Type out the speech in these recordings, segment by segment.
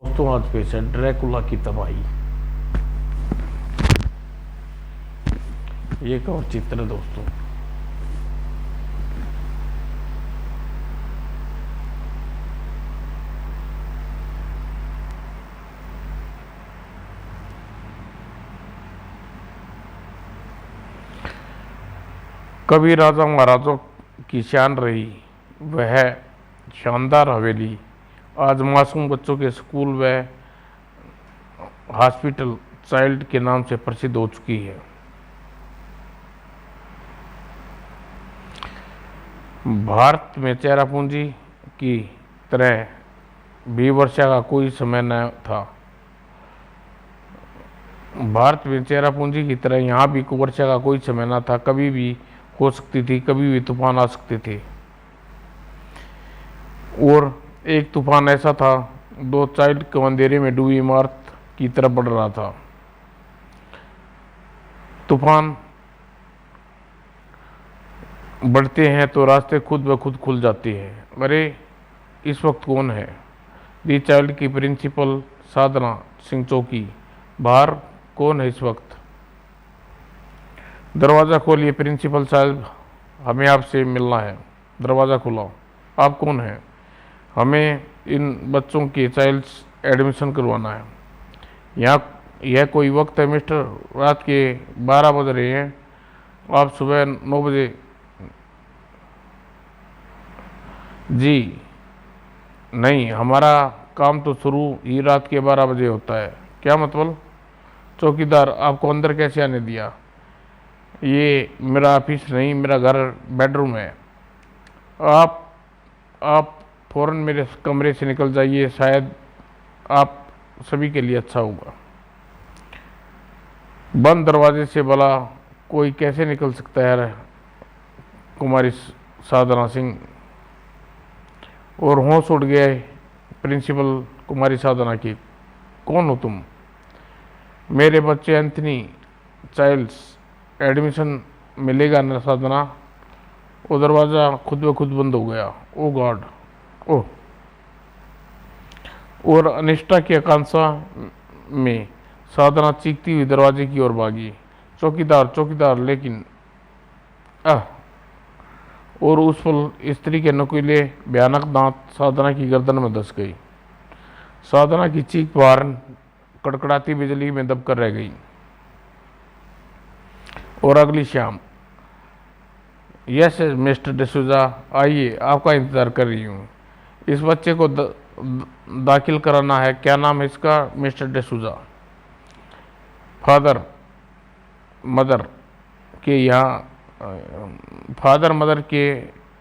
दोस्तों आज पेश है ड्रैकुला की तबाही। ये एक और चित्र है दोस्तों। कभी राजा महाराजों की शान रही वह शानदार हवेली, आज मासूम बच्चों के स्कूल व हॉस्पिटल चाइल्ड के नाम से प्रसिद्ध हो चुकी है। भारत में चेरापूंजी की तरह भी वर्षा का कोई समय न था। भारत में चेरापूंजी की तरह यहाँ भी वर्षा का कोई समय न था। कभी भी हो सकती थी, कभी भी तूफान आ सकते थे। और एक तूफान ऐसा था, दो चाइल्ड को अंधेरे में डूबी इमारत की तरफ बढ़ रहा था। तूफान बढ़ते हैं तो रास्ते खुद ब खुद खुल जाते हैं। अरे इस वक्त कौन है? दी चाइल्ड की प्रिंसिपल साधना सिंह चौकी। बाहर कौन है इस वक्त? दरवाज़ा खोलिए प्रिंसिपल साहब, हमें आपसे मिलना है। दरवाज़ा खुला। आप कौन हैं? हमें इन बच्चों के चाइल्ड्स एडमिशन करवाना है। यहाँ यह कोई वक्त है मिस्टर? रात के 12 बज रहे हैं, आप सुबह 9 बजे। जी नहीं, हमारा काम तो शुरू ही रात के 12 बजे होता है। क्या मतलब? चौकीदार आपको अंदर कैसे आने दिया? ये मेरा ऑफिस नहीं, मेरा घर बेडरूम है। आप फौरन मेरे कमरे से निकल जाइए, शायद आप सभी के लिए अच्छा होगा। बंद दरवाजे से भला कोई कैसे निकल सकता है? कुमारी साधना सिंह। और होश उड़ गए प्रिंसिपल कुमारी साधना की। कौन हो तुम? मेरे बच्चे एंथनी चाइल्ड्स एडमिशन मिलेगा न साधना? वो दरवाज़ा खुद ब खुद बंद हो गया। ओ गॉड! ओह! और अनिष्टा की आकांक्षा में साधना चीखती हुई दरवाजे की ओर भागी। चौकीदार चौकीदार! लेकिन और उस पल स्त्री के नुकीले भयानक दांत साधना की गर्दन में धंस गई। साधना की चीख बाहर कड़कड़ाती बिजली में दबकर रह गई। और अगली शाम, यस मिस्टर डिसूजा, आइए, आपका इंतज़ार कर रही हूँ। इस बच्चे को दाखिल कराना है। क्या नाम है इसका? मिस्टर डिसूजा। फादर मदर के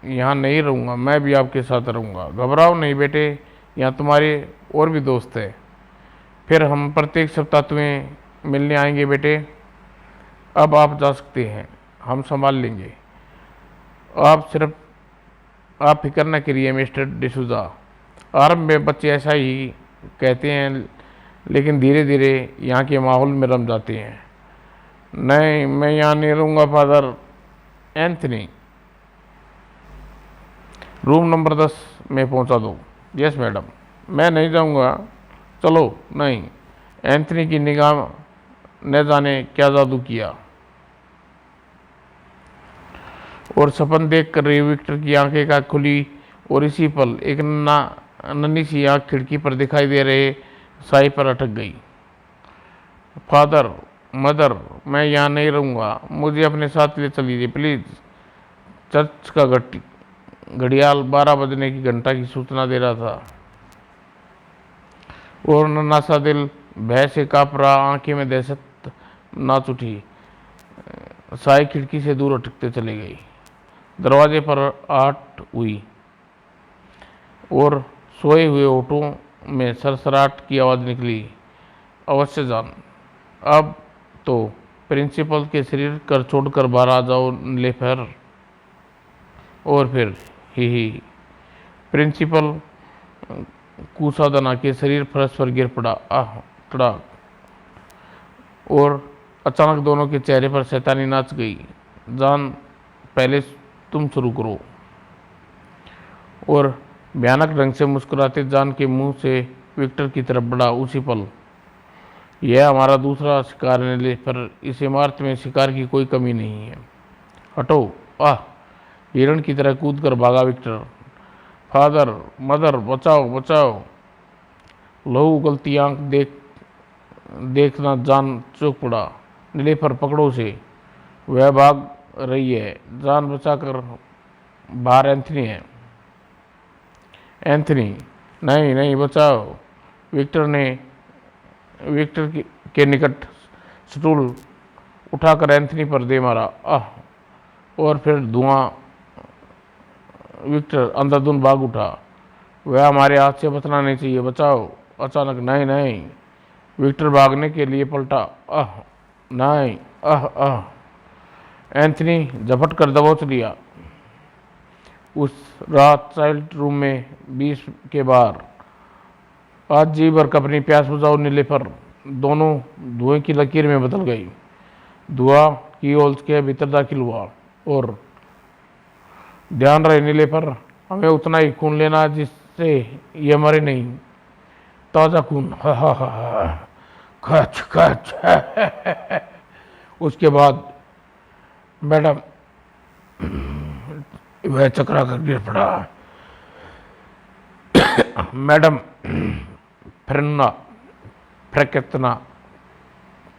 यहाँ नहीं रहूँगा, मैं भी आपके साथ रहूँगा। घबराओ नहीं बेटे, यहाँ तुम्हारे और भी दोस्त हैं। फिर हम प्रत्येक सप्ताह तुम्हें मिलने आएंगे बेटे। अब आप जा सकते हैं, हम संभाल लेंगे। आप फिक्र न करिए मिस्टर डिसूजा। आरंभ में बच्चे ऐसा ही कहते हैं, लेकिन धीरे धीरे यहाँ के माहौल में रम जाते हैं। नहीं, मैं यहाँ नहीं रहूँगा फादर। एंथनी, रूम नंबर 10 में पहुँचा दो। Yes madam. मैं नहीं जाऊँगा। चलो। नहीं। एंथनी की निगाह न जाने क्या जादू किया, और सपन देख कर रही विक्टर की आंखें का खुली, और इसी पल एक नन्ही सी आँख खिड़की पर दिखाई दे रहे साई पर अटक गई। फादर मदर, मैं यहाँ नहीं रहूँगा, मुझे अपने साथ ले चलिए प्लीज़। चर्च का घड़ियाल 12 बजने की घंटा की सूचना दे रहा था, और नन्हा सा दिल भय से काँप रहा। आंखें में दहशत नाच उठी। साई खिड़की से दूर अटकते चले गई। दरवाजे पर आहट हुई, और सोए हुए होठों में सरसराहट की आवाज़ निकली। अवश्य जान, अब तो प्रिंसिपल के शरीर कर छोड़कर बाहर आ जाओ लेफर। और फिर ही प्रिंसिपल कुसाधना के शरीर फर्श पर गिर पड़ा। तड़ाक! और अचानक दोनों के चेहरे पर शैतानी नाच गई। जान, पहले तुम शुरू करो। और भयानक ढंग से मुस्कुराते जान के मुंह से विक्टर की तरफ बढ़ा। उसी पल यह हमारा दूसरा शिकार है, पर इस इमारत में शिकार की कोई कमी नहीं है। हटो। आह! हिरण की तरह कूद कर भागा विक्टर। फादर, मदर, बचाओ बचाओ! लहू उगलती आंख देखना जान चौंक पड़ा। नीलेफर, पकड़ो उसे, वह भाग रही है। जान बचाकर बाहर एंथनी है। एंथनी, नहीं नहीं, बचाओ! विक्टर के निकट स्टूल उठाकर एंथनी पर दे मारा। आह! और फिर धुआं। विक्टर अंधाधुंध भाग उठा। वह हमारे हाथ से बचना नहीं चाहिए, बचाओ! अचानक, नहीं नहीं! विक्टर भागने के लिए पलटा। आह! नहीं! आह आह! एंथनी झपट कर दबोच लिया। उस रात चाइल्ड रूम में 20 के बाहर। आज जी भर अपनी प्यास बुझाओ नीलेफर। दोनों धुएं की लकीर में बदल गई। धुआं की होल्स के भीतर दाखिल हुआ। और ध्यान रहे नीलेफर, हमें उतना ही खून लेना जिससे ये मरे नहीं। ताज़ा खून। हा हा हा! खच खच! उसके बाद मैडम, वह चकरा कर गिर पड़ा। मैडम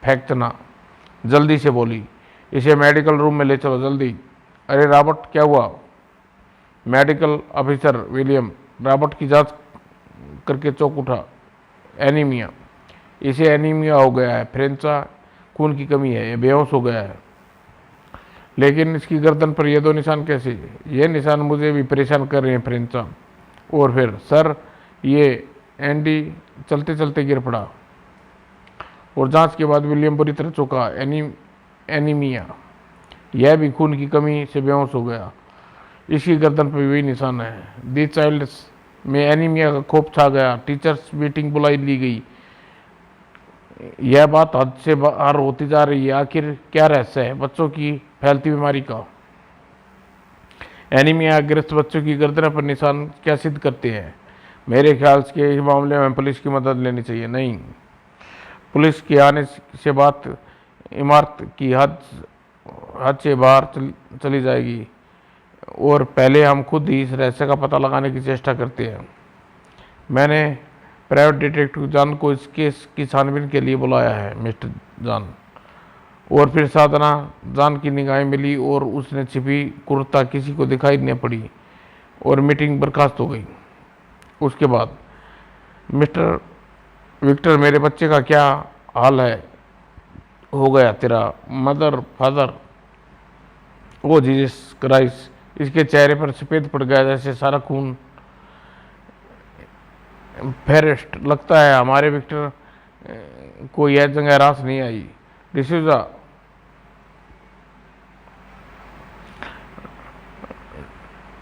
फेंकतना जल्दी से बोली, इसे मेडिकल रूम में ले चलो जल्दी। अरे रॉबर्ट, क्या हुआ? मेडिकल ऑफिसर विलियम रॉबर्ट की जांच करके चौंक उठा। एनीमिया, इसे एनीमिया हो गया है, फ्रेंचा खून की कमी है, ये बेहोश हो गया है। लेकिन इसकी गर्दन पर ये 2 निशान कैसे? ये निशान मुझे भी परेशान कर रहे हैं, फ्रेंचा। और फिर सर, ये एंडी चलते चलते गिर पड़ा। और जांच के बाद विलियम बुरी तरह चौंका। एनीमिया, यह भी खून की कमी से बेहोश हो गया। इसकी गर्दन पर वही निशान है। दी चाइल्ड्स में एनीमिया का खौफ छा गया। टीचर्स मीटिंग बुलाई ली गई। यह बात हद से बाहर होती जा रही है। आखिर क्या रहस्य है बच्चों की फैलती बीमारी का? एनीमिया ग्रस्त बच्चों की गर्दन पर निशान क्या सिद्ध करते हैं? मेरे ख्याल से इस मामले में पुलिस की मदद लेनी चाहिए। नहीं, पुलिस के आने से बात इमारत की हद से बाहर चली जाएगी। और पहले हम खुद ही इस रहस्य का पता लगाने की चेष्टा करते हैं। मैंने प्राइवेट डिटेक्टिव जॉन को इस केस की छानबीन के लिए बुलाया है, मिस्टर जॉन। और फिर साधना जॉन की निगाहें मिली और उसने छिपी क्रूरता किसी को दिखाई नहीं पड़ी और मीटिंग बर्खास्त हो गई। उसके बाद, मिस्टर विक्टर, मेरे बच्चे का क्या हाल है हो गया तेरा? मदर, फादर, ओ जीसस क्राइस्ट! इसके चेहरे पर सफ़ेद पड़ गया जैसे सारा खून। फेरेस्ट, लगता है हमारे विक्टर को यह जगह रास नहीं आई। डिसूजा,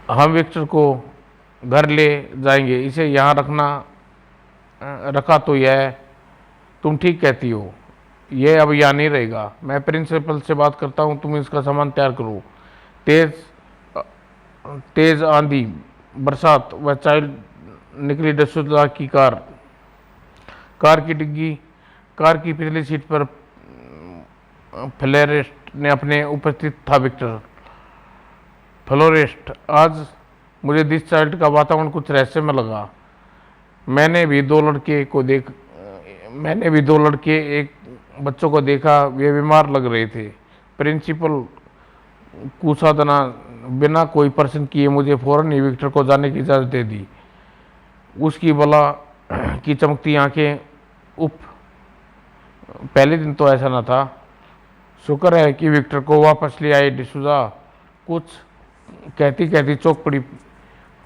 हम विक्टर को घर ले जाएंगे, इसे यहाँ रखा तो यह, तुम ठीक कहती हो, यह अब यहाँ नहीं रहेगा। मैं प्रिंसिपल से बात करता हूँ, तुम इसका सामान तैयार करो। तेज आंधी, बरसात, वह चाइल्ड निकली डिसूजा की कार की डिग्गी। कार की पिछली सीट पर फ्लोरेस्ट ने अपने उपस्थित था। विक्टर, फ्लोरेस्ट, आज मुझे दिस चाइल्ड का वातावरण कुछ रहस्यमय लगा। मैंने भी दो लड़के एक बच्चों को देखा, वे बीमार लग रहे थे। प्रिंसिपल कुसादना बिना कोई प्रश्न किए मुझे फौरन ही विक्टर को जाने की इजाज़त दे दी। उसकी बला की चमकती आंखें, उफ, पहले दिन तो ऐसा न था। शुक्र है कि विक्टर को वापस ले आए। डिसूजा कुछ कहती कहती चौंक पड़ी।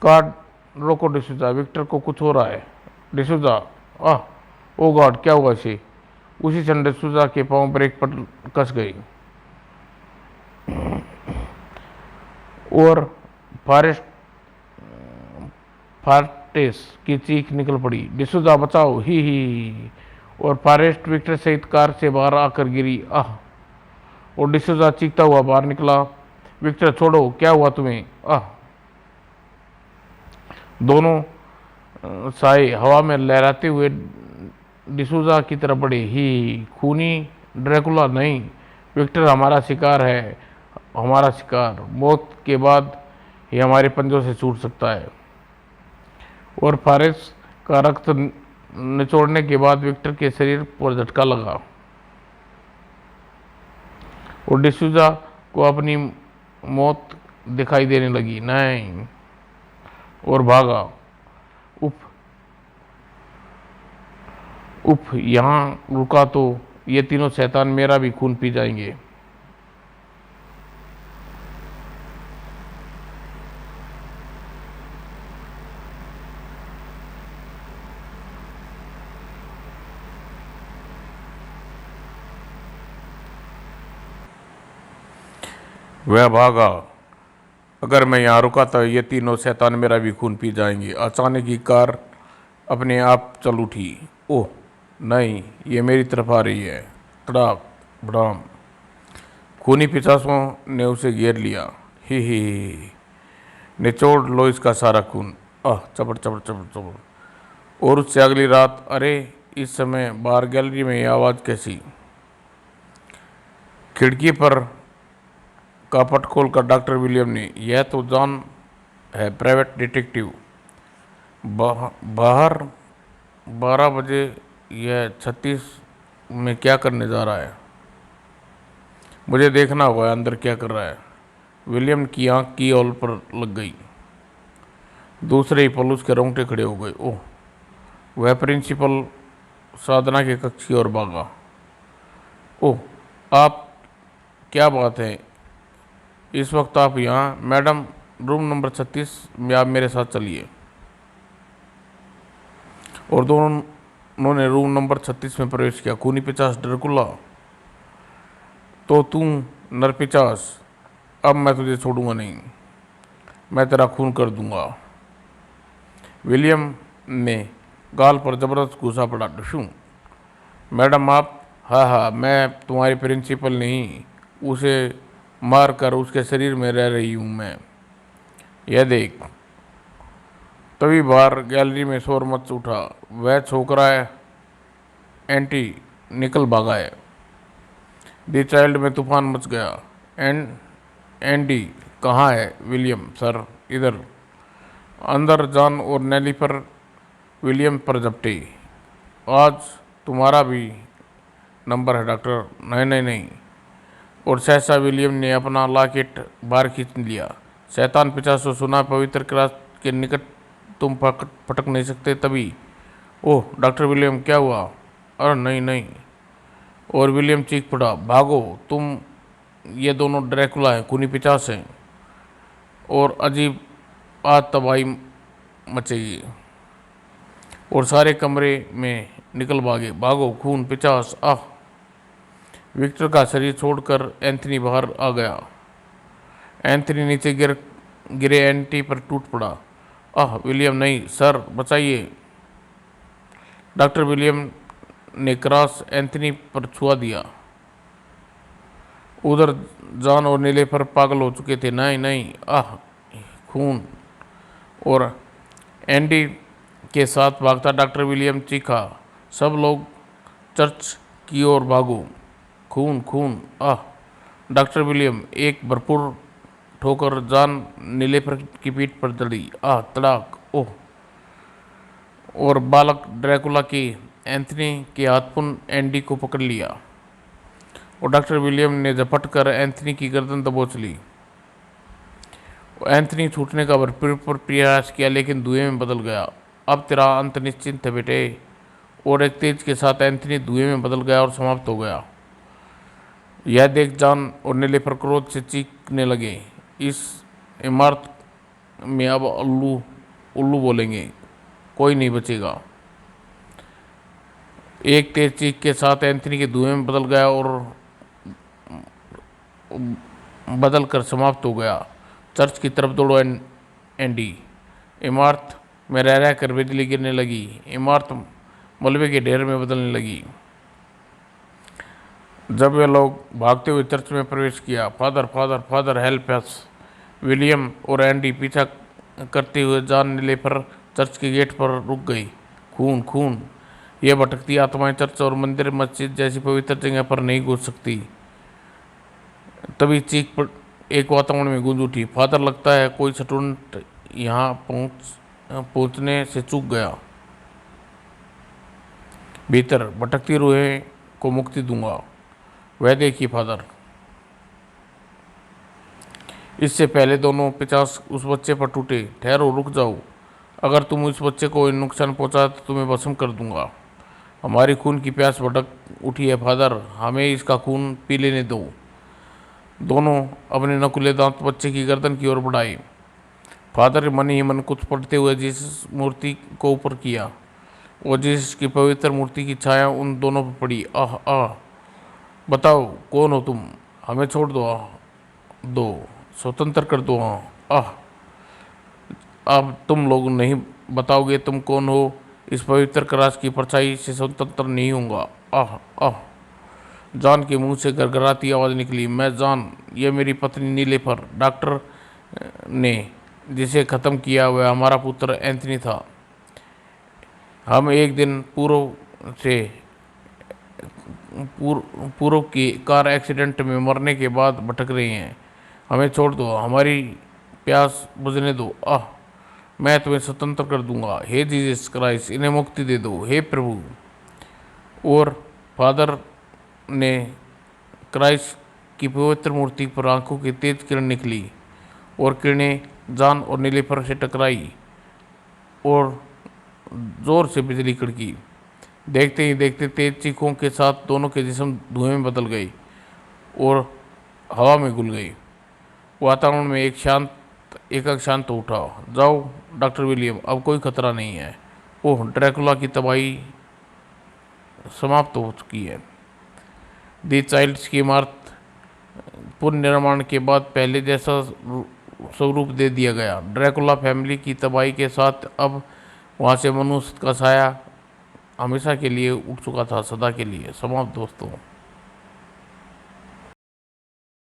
कार रोको डिसूजा, विक्टर को कुछ हो रहा है। डिसूजा, आह, ओ गॉड, क्या हुआ इसे? उसी क्षण डिसूजा के पांव ब्रेक पर कस गई और फारेस्ट की चीख निकल पड़ी। डिसूजा, बचाओ! ही। और फारेस्ट विक्टर सहित कार से बाहर आकर गिरी। आह! और डिसूजा चीखता हुआ बाहर निकला। विक्टर, छोड़ो, क्या हुआ तुम्हें? आह! दोनों साई हवा में लहराते हुए डिसूजा की तरफ बढ़े। ही खूनी ड्रैकुला नहीं, विक्टर हमारा शिकार है, हमारा शिकार। मौत के बाद ही हमारे पंजों से छूट सकता है। और फारिस का रक्त निचोड़ने के बाद विक्टर के शरीर पर झटका लगा और डिसूजा को अपनी मौत दिखाई देने लगी। नहीं, और भागा। उफ उफ, यहाँ रुका तो ये तीनों शैतान मेरा भी खून पी जाएंगे। वह भागा। अगर मैं यहाँ रुका तो ये तीनों शैतान मेरा भी खून पी जाएंगे। अचानक ही कार अपने आप चल उठी। ओह नहीं, ये मेरी तरफ आ रही है। तड़ाक भड़ाम। खूनी पिशाचों ने उसे घेर लिया। ही निचोड़ लो इसका सारा खून। चपड़ चपड़ चपड़ चपड़। और उससे अगली रात, अरे इस समय बाहर गैलरी में ये आवाज़ कैसी? खिड़की पर का पट खोलकर डॉक्टर विलियम ने, यह तो जॉन है, प्राइवेट डिटेक्टिव। बाहर 12 बजे यह 36 में क्या करने जा रहा है? मुझे देखना होगा अंदर क्या कर रहा है। विलियम की आंख की ओर पर लग गई। दूसरे ही पल उसके रोंगटे खड़े हो गए। ओह, वह प्रिंसिपल साधना के कक्ष की ओर भागा। ओह, आप, क्या बात है, इस वक्त आप यहाँ? मैडम, रूम नंबर 36 में आप मेरे साथ चलिए। और दोनों ने रूम नंबर 36 में प्रवेश किया। खूनी पिचास ड्रैकुला, तो तू नरपिचास, अब मैं तुझे छोड़ूंगा नहीं, मैं तेरा खून कर दूंगा। विलियम ने गाल पर जबरदस्त घूसा पड़ा। डशू, मैडम आप? हाँ, मैं तुम्हारी प्रिंसिपल नहीं, उसे मार कर उसके शरीर में रह रही हूँ मैं। यह देख। तभी बाहर गैलरी में शोर मच उठा। वह छोकरा है एंटी निकल भागा है। दी चाइल्ड में तूफान मच गया। एंडी कहाँ है? विलियम, सर इधर। अंदर जॉन और नेली पर विलियम पर झपटे। आज तुम्हारा भी नंबर है डॉक्टर। नहीं नहीं नहीं। और सहसा विलियम ने अपना लॉकेट बाहर खींच लिया। शैतान पिशाचों, सुना पवित्र क्रॉस के निकट तुम फटक नहीं सकते। तभी, ओह डॉक्टर विलियम, क्या हुआ? अरे नहीं नहीं। और विलियम चीख पड़ा, भागो तुम, ये दोनों ड्रैकुला हैं, खूनी पिशाच हैं, और अजीब आज तबाही मचेगी। और सारे कमरे में निकल भागे। भागो खून पिशाच। विक्टर का शरीर छोड़कर एंथनी बाहर आ गया। एंथनी नीचे गिरे एंटी पर टूट पड़ा। विलियम, नहीं सर, बचाइए। डॉक्टर विलियम ने क्रॉस एंथनी पर छुआ दिया। उधर जॉन और नीले पर पागल हो चुके थे। नहीं नहीं, खून। और एंडी के साथ भागता डॉक्टर विलियम चीखा, सब लोग चर्च की ओर भागो, खून खून। डॉक्टर विलियम, एक भरपूर ठोकर जॉन नीले पर की पीठ पर चढ़ी। तड़ाक। ओह। और बालक ड्रैकुला की एंथनी के हाथपुन एंडी को पकड़ लिया और डॉक्टर विलियम ने झपट कर एंथनी की गर्दन दबोच ली। एंथनी छूटने का भरपूर प्रयास किया, लेकिन धुएं में बदल गया। अब तेरा अंत निश्चिंत है बेटे। और एक तेज के साथ एंथनी धुएं में बदल गया और समाप्त हो गया। यह देख जॉन और नीले पर क्रोध से चीखने लगे। इस इमारत में अब उल्लू उल्लू बोलेंगे, कोई नहीं बचेगा। एक तेज चीख के साथ एंथनी के धुएं में बदल गया और बदल कर समाप्त हो गया। चर्च की तरफ दौड़ो एंडी। इमारत में रह रह कर बिजली गिरने लगी। इमारत मलबे के ढेर में बदलने लगी। जब वे लोग भागते हुए चर्च में प्रवेश किया, father father father help us, William और एंडी पीछा करते हुए जॉन नीले पर चर्च के गेट पर रुक गई। खून खून, ये भटकती आत्माएं चर्च और मंदिर मस्जिद जैसी पवित्र जगह पर नहीं घुस सकती। तभी चीख पर एक वातावरण में गूंज उठी, फादर, लगता है कोई स्टूडेंट यहाँ पहुँचने से चूक गया। भीतर, भटकती रूहें को मुक्ति दूंगा। वह देखिए फादर। इससे पहले दोनों 50 उस बच्चे पर टूटे। ठहरो, रुक जाओ। अगर तुम उस बच्चे को नुकसान पहुंचा तो तुम्हें भस्म कर दूंगा। हमारी खून की प्यास भड़क उठी है फादर, हमें इसका खून पी लेने दो। दोनों अपने नकुले दांत बच्चे की गर्दन की ओर बढ़ाए। फादर मन ही मन कुछ पढ़ते हुए जीसस मूर्ति को ऊपर किया और जीसस की पवित्र मूर्ति की छाया उन दोनों पर पड़ी। आह आह, बताओ कौन हो तुम? हमें छोड़ दो, स्वतंत्र कर दो। आह, अब तुम लोग नहीं बताओगे तुम कौन हो? इस पवित्र क्रॉस की परछाई से स्वतंत्र नहीं होऊंगा। आह आह, जॉन के मुंह से गरगराती आवाज़ निकली। मैं जॉन, ये मेरी पत्नी नीलेफर। डॉक्टर ने जिसे ख़त्म किया वह हमारा पुत्र एंथनी था। हम एक दिन पूर्व की कार एक्सीडेंट में मरने के बाद भटक रहे हैं। हमें छोड़ दो, हमारी प्यास बुझने दो। आह, मैं तुम्हें स्वतंत्र कर दूंगा। हे जीसस क्राइस्ट, इन्हें मुक्ति दे दो, हे प्रभु। और फादर ने क्राइस्ट की पवित्र मूर्ति पर आंखों की तेज किरण निकली और किरणें जॉन और नीलेफर से टकराई और जोर से बिजली कड़की। देखते ही देखते तेज चीखों के साथ दोनों के जिस्म धुएं में बदल गए और हवा में घुल गए। वातावरण में एक शांत हो उठा। जाओ डॉक्टर विलियम, अब कोई खतरा नहीं है। ओह, ड्रैकुला की तबाही समाप्त हो चुकी है। दी चाइल्ड्स की इमारत पुनर्निर्माण के बाद पहले जैसा स्वरूप दे दिया गया। ड्रैकुला फैमिली की तबाही के साथ अब वहाँ से मनुष्य का साया हमेशा के लिए उठ चुका था, सदा के लिए समाप्त दोस्तों।